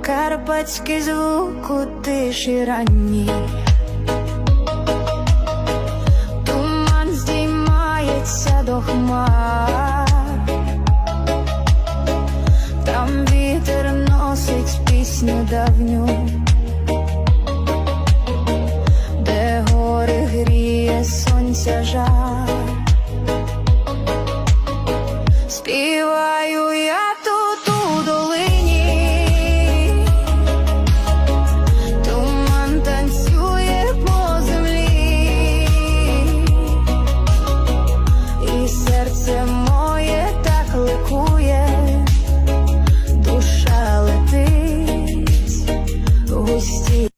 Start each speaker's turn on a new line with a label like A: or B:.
A: карпатський звук у тиші ранній. Туман здіймається до хмар, там вітер носить пісню давню, де гори гріє сонця жар.